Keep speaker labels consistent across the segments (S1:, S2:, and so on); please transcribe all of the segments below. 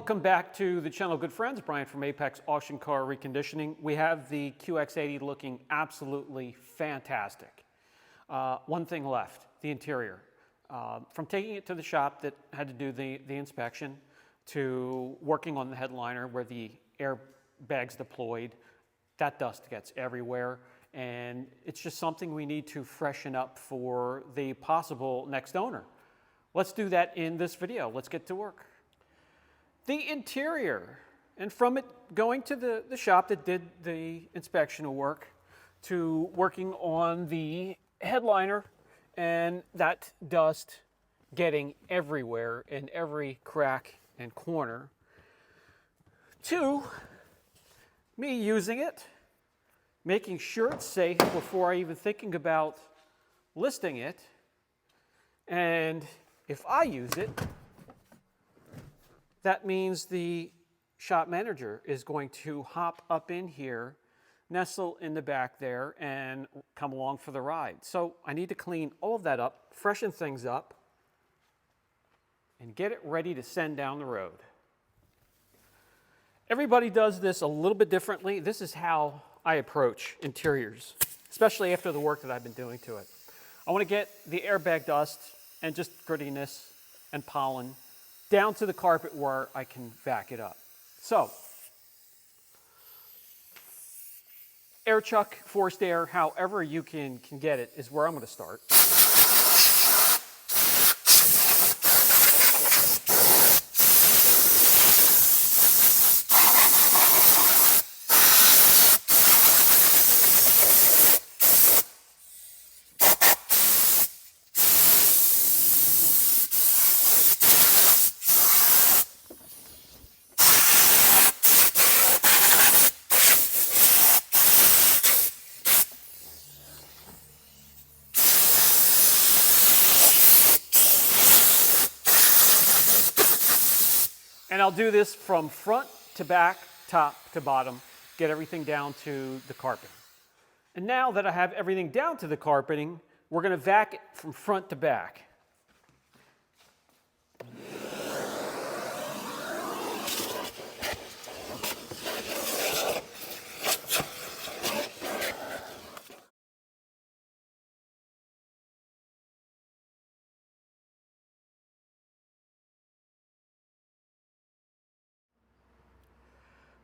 S1: welcome back to the channel, good friends. Brian from Apex Auction Car Reconditioning. We have the QX80 looking absolutely fantastic. One thing left, the interior. From taking it to the shop that had to do the inspection to working on the headliner where the airbag's deployed, that dust gets everywhere. And it's just something we need to freshen up for the possible next owner. Let's do that in this video. Let's get to work. The interior, and from it going to the shop that did the inspection work to working on the headliner and that dust getting everywhere in every crack and corner, to me using it, making sure it's safe before even thinking about listing it, and if I use it, that means the shop manager is going to hop up in here, nestle in the back there, and come along for the ride. So I need to clean all of that up, freshen things up, and get it ready to send down the road. Everybody does this a little bit differently. This is how I approach interiors, especially after the work that I've been doing to it. I want to get the airbag dust and just grittiness and pollen down to the carpet where I can vac it up. So, air chuck, forced air, however you can get it is where I'm going to start. And I'll do this from front to back, top to bottom, get everything down to the carpeting. And now that I have everything down to the carpeting, we're going to vac it from front to back.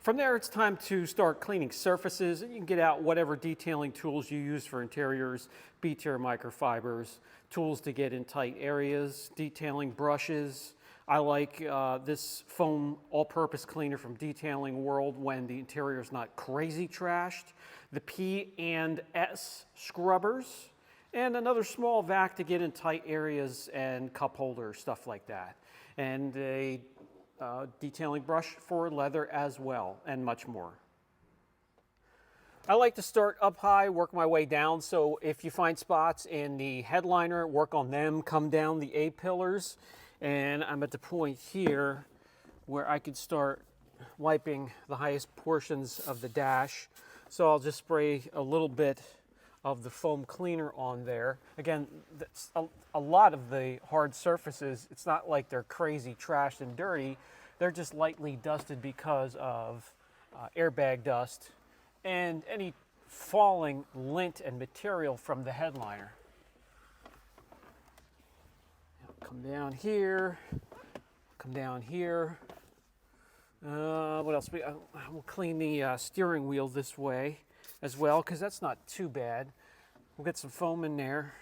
S1: From there, it's time to start cleaning surfaces, and you can get out whatever detailing tools you use for interiors, B-tier microfibers, tools to get in tight areas, detailing brushes. I like this foam all-purpose cleaner from Detailing World when the interior is not crazy trashed, the P&S scrubbers, and another small vac to get in tight areas and cup holders, stuff like that. And a detailing brush for leather as well, and much more. I like to start up high, work my way down, so if you find spots in the headliner, work on them, come down the A-pillars, and I'm at the point here where I could start wiping the highest portions of the dash. So I'll just spray a little bit of the foam cleaner on there. Again, that's a lot of the hard surfaces, it's not like they're crazy trashed and dirty. They're just lightly dusted because of airbag dust and any falling lint and material from the headliner. Come down here, come down here. What else? We'll clean the steering wheel this way as well, because that's not too bad. We'll get some foam in there.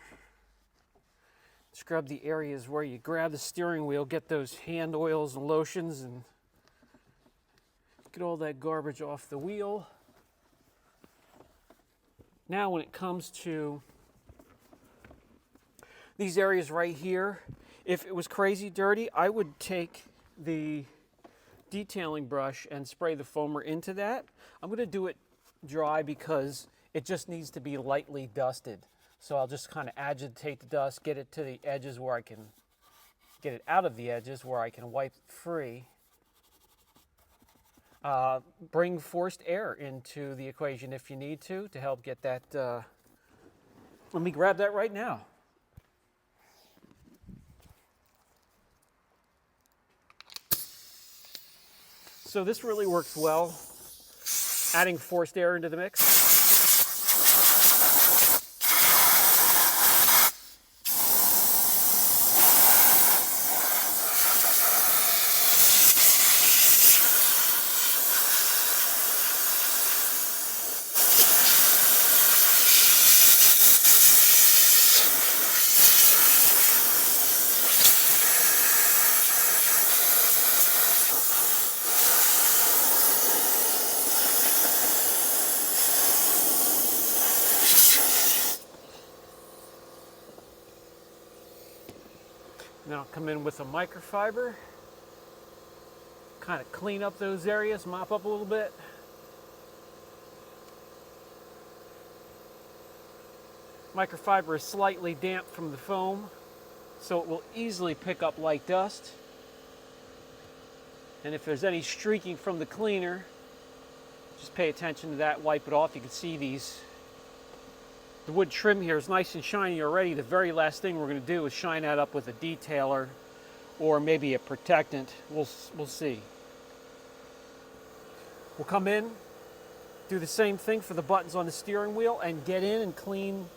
S1: Scrub the areas where you grab the steering wheel, get those hand oils and lotions, and get all that garbage off the wheel. Now when it comes to these areas right here, if it was crazy dirty, I would take the detailing brush and spray the foamer into that. I'm going to do it dry because it just needs to be lightly dusted. So I'll just kind of agitate the dust, get it to the edges where I can get it out of the edges where I can wipe it free. Bring forced air into the equation if you need to help get that. Let me grab that right now. So this really works well, adding forced air into the mix. Now come in with a microfiber, kind of clean up those areas, mop up a little bit. Microfiber is slightly damp from the foam, so it will easily pick up light dust. And if there's any streaking from the cleaner, just pay attention to that, wipe it off. You can see the wood trim here is nice and shiny already. The very last thing we're going to do is shine that up with a detailer or maybe a protectant. We'll see. We'll come in, do the same thing for the buttons on the steering wheel, and get in and clean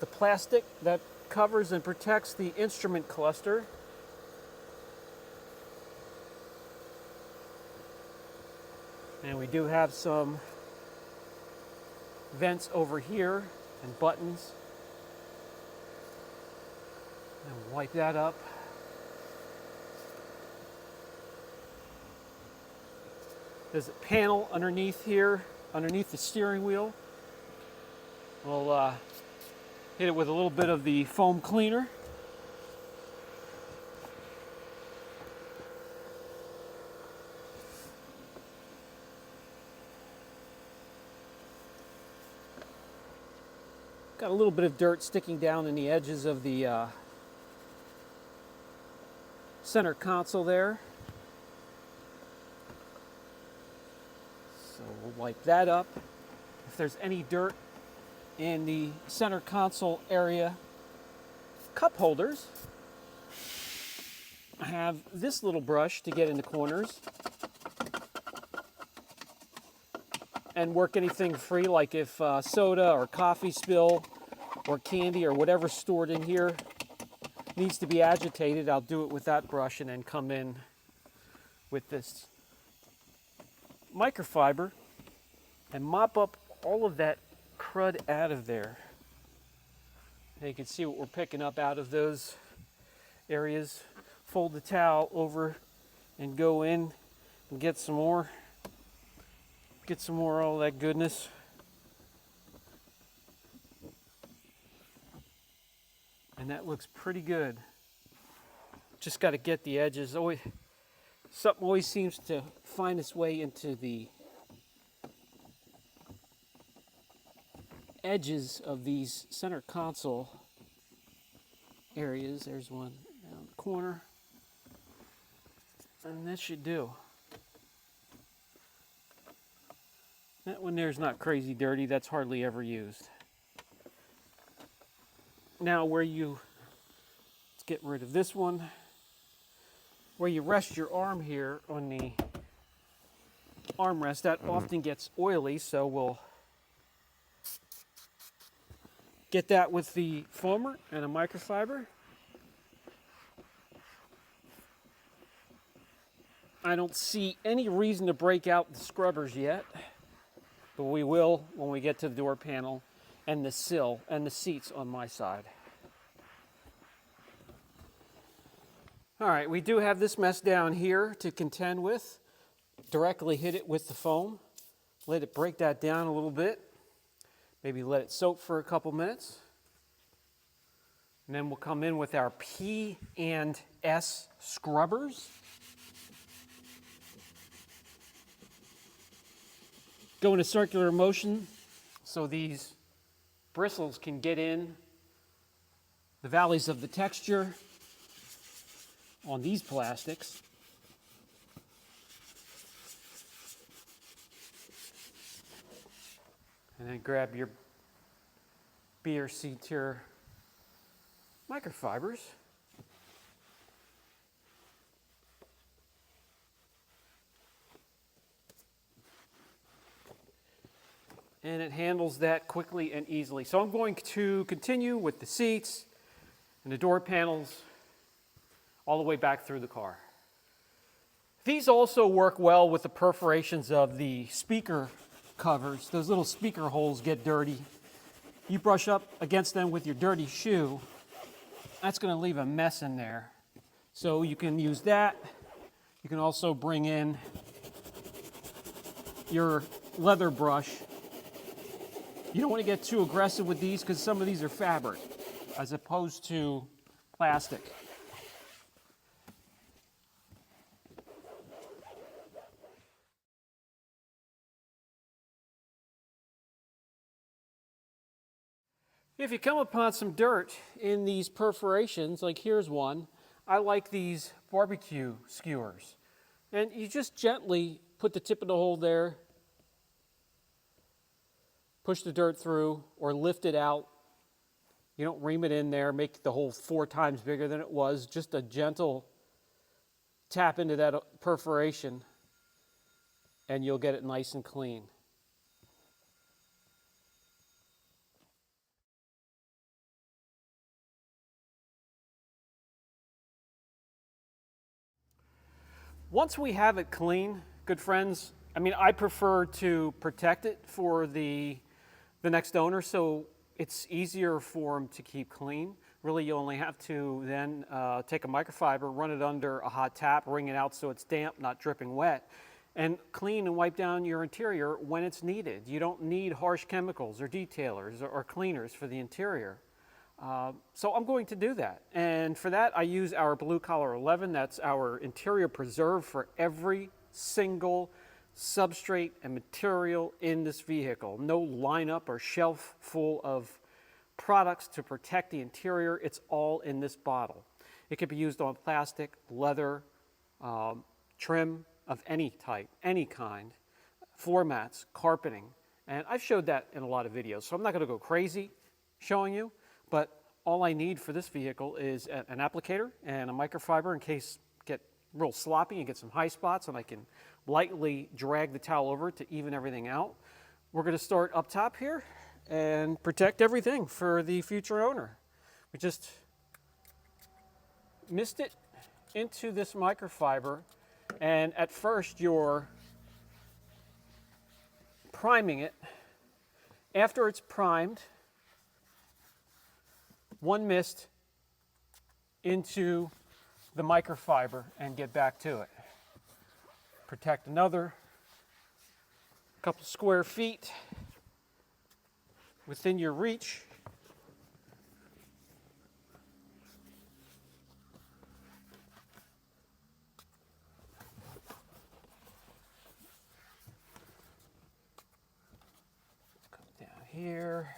S1: the plastic that covers and protects the instrument cluster. And we do have some vents over here and buttons. And we'll wipe that up. There's a panel underneath here, underneath the steering wheel. We'll hit it with a little bit of the foam cleaner. Got a little bit of dirt sticking down in the edges of the center console there. So we'll wipe that up. If there's any dirt in the center console area, cup holders, I have this little brush to get in the corners and work anything free, like if soda or coffee spill or candy or whatever's stored in here needs to be agitated, I'll do it with that brush and then come in with this microfiber and mop up all of that crud out of there. And you can see what we're picking up out of those areas. Fold the towel over and go in and get some more of all that goodness. And that looks pretty good. Just got to get the edges. Something always seems to find its way into the edges of these center console areas. There's one down the corner. And that should do. That one there's not crazy dirty. That's hardly ever used. Now let's get rid of this one. Where you rest your arm here on the armrest, that often gets oily, so we'll get that with the foamer and a microfiber. I don't see any reason to break out the scrubbers yet, but we will when we get to the door panel and the sill and the seats on my side. All right, we do have this mess down here to contend with. Directly hit it with the foam. Let it break that down a little bit. Maybe let it soak for a couple minutes. And then we'll come in with our P and S scrubbers. Go in a circular motion so these bristles can get in the valleys of the texture on these plastics. And then grab your B or C tier microfibers. and it handles that quickly and easily. So I'm going to continue with the seats and the door panels all the way back through the car. These also work well with the perforations of the speaker covers. Those little speaker holes get dirty. You brush up against them with your dirty shoe, that's going to leave a mess in there. So you can use that. You can also bring in your leather brush. You don't want to get too aggressive with these because some of these are fabric as opposed to plastic. If you come upon some dirt in these perforations, like here's one, I like these barbecue skewers. And you just gently put the tip of the hole there, push the dirt through, or lift it out. You don't ream it in there, make the hole 4 times bigger than it was. Just a gentle tap into that perforation, and you'll get it nice and clean. Once we have it clean, good friends, I prefer to protect it for the next owner, so it's easier for them to keep clean. Really, you only have to then take a microfiber, run it under a hot tap, wring it out so it's damp, not dripping wet, and clean and wipe down your interior when it's needed. You don't need harsh chemicals or detailers or cleaners for the interior. So I'm going to do that. And for that, I use our Blue Collar 11. That's our interior preserve for every single substrate and material in this vehicle. No lineup or shelf full of products to protect the interior. It's all in this bottle. It can be used on plastic, leather, trim of any type, any kind, floor mats, carpeting. And I've showed that in a lot of videos, so I'm not going to go crazy showing you. But all I need for this vehicle is an applicator and a microfiber in case I get real sloppy and get some high spots, and I can lightly drag the towel over to even everything out. We're going to start up top here and protect everything for the future owner. We just mist it into this microfiber, and at first you're priming it. After it's primed, one mist into the microfiber and get back to it. Protect another couple square feet within your reach. Come down here.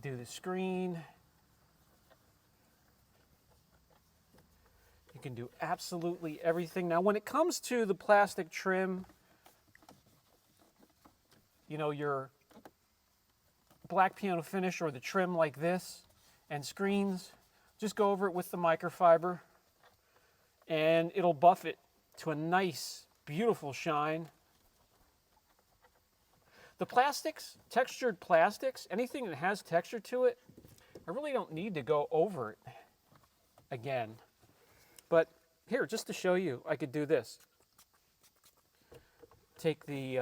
S1: Do the screen. You can do absolutely everything. Now, when it comes to the plastic trim, you know, your black piano finish or the trim like this and screens, just go over it with the microfiber and it'll buff it to a nice, beautiful shine. The plastics, textured plastics, anything that has texture to it, I really don't need to go over it again. But here, just to show you, I could do this. Take the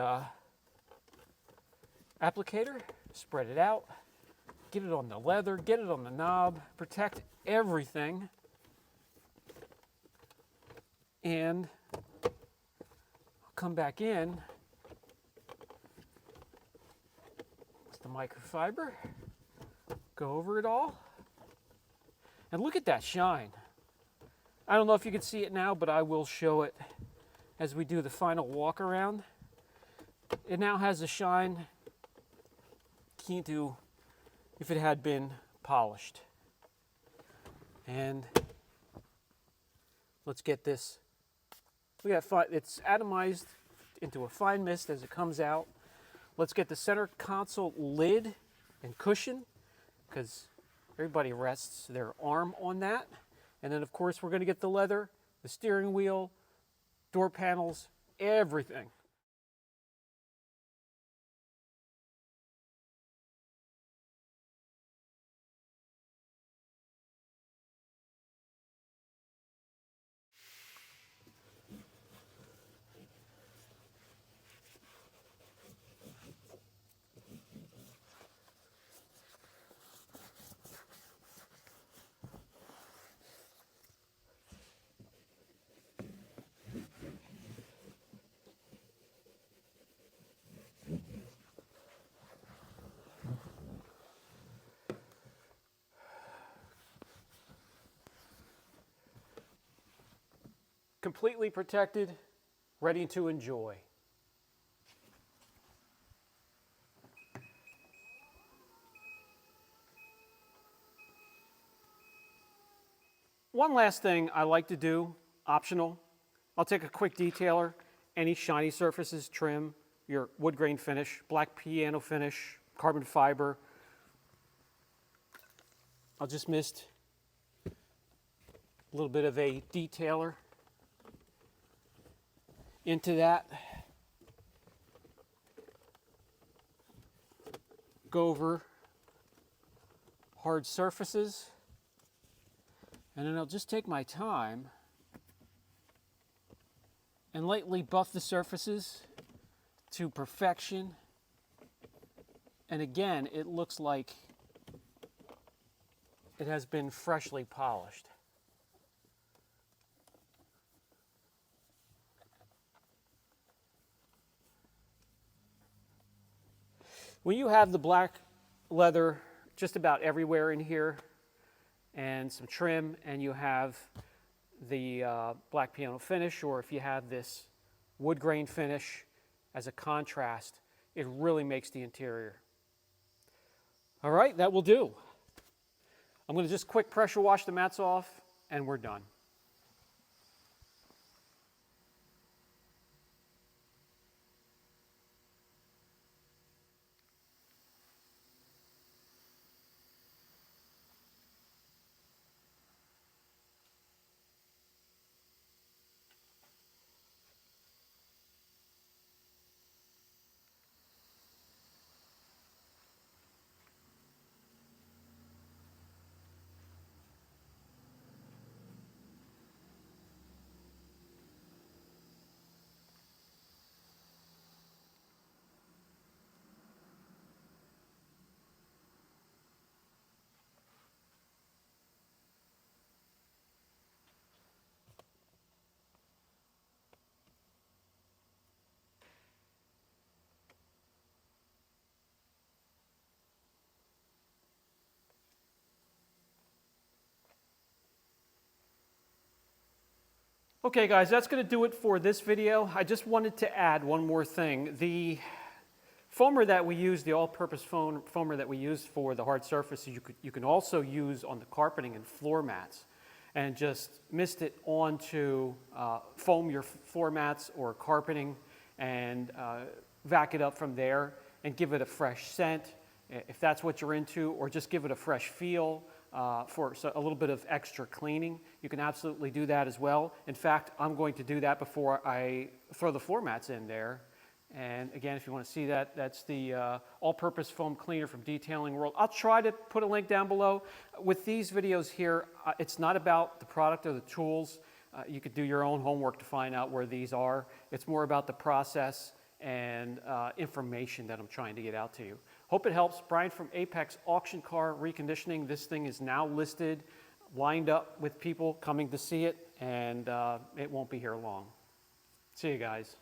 S1: applicator, spread it out, get it on the leather, get it on the knob, protect everything, and I'll come back in with the microfiber, go over it all, and look at that shine. I don't know if you can see it now, but I will show it as we do the final walk around. It now has a shine akin to if it had been polished. And let's get this. We got it's atomized into a fine mist as it comes out. Let's get the center console lid and cushion, because everybody rests their arm on that. And then, of course, we're going to get the leather, the steering wheel, door panels, everything. completely protected, ready to enjoy. One last thing I like to do, optional, I'll take a quick detailer, any shiny surfaces, trim, your wood grain finish, black piano finish, carbon fiber. I'll just mist a little bit of a detailer into that. Go over hard surfaces. And then I'll just take my time and lightly buff the surfaces to perfection. And again, it looks like it has been freshly polished. When you have the black leather just about everywhere in here, and some trim, and you have the black piano finish, or if you have this wood grain finish as a contrast, it really makes the interior. All right, that will do. I'm going to just quick pressure wash the mats off, and we're done. Okay guys, that's going to do it for this video. I just wanted to add one more thing. The foamer that we use, the all-purpose foamer that we use for the hard surfaces, you can also use on the carpeting and floor mats, and just mist it onto, foam your floor mats or carpeting, and vac it up from there and give it a fresh scent if that's what you're into, or just give it a fresh feel. For a little bit of extra cleaning, you can absolutely do that as well. In fact, I'm going to do that before I throw the floor mats in there. And again, if you want to see that, that's the all-purpose foam cleaner from Detailing World. I'll try to put a link down below. With these videos here, it's not about the product or the tools. You could do your own homework to find out where these are. It's more about the process and information that I'm trying to get out to you. Hope it helps. Brian from Apex Auction Car Reconditioning. This thing is now listed, lined up with people coming to see it, and it won't be here long. See you guys.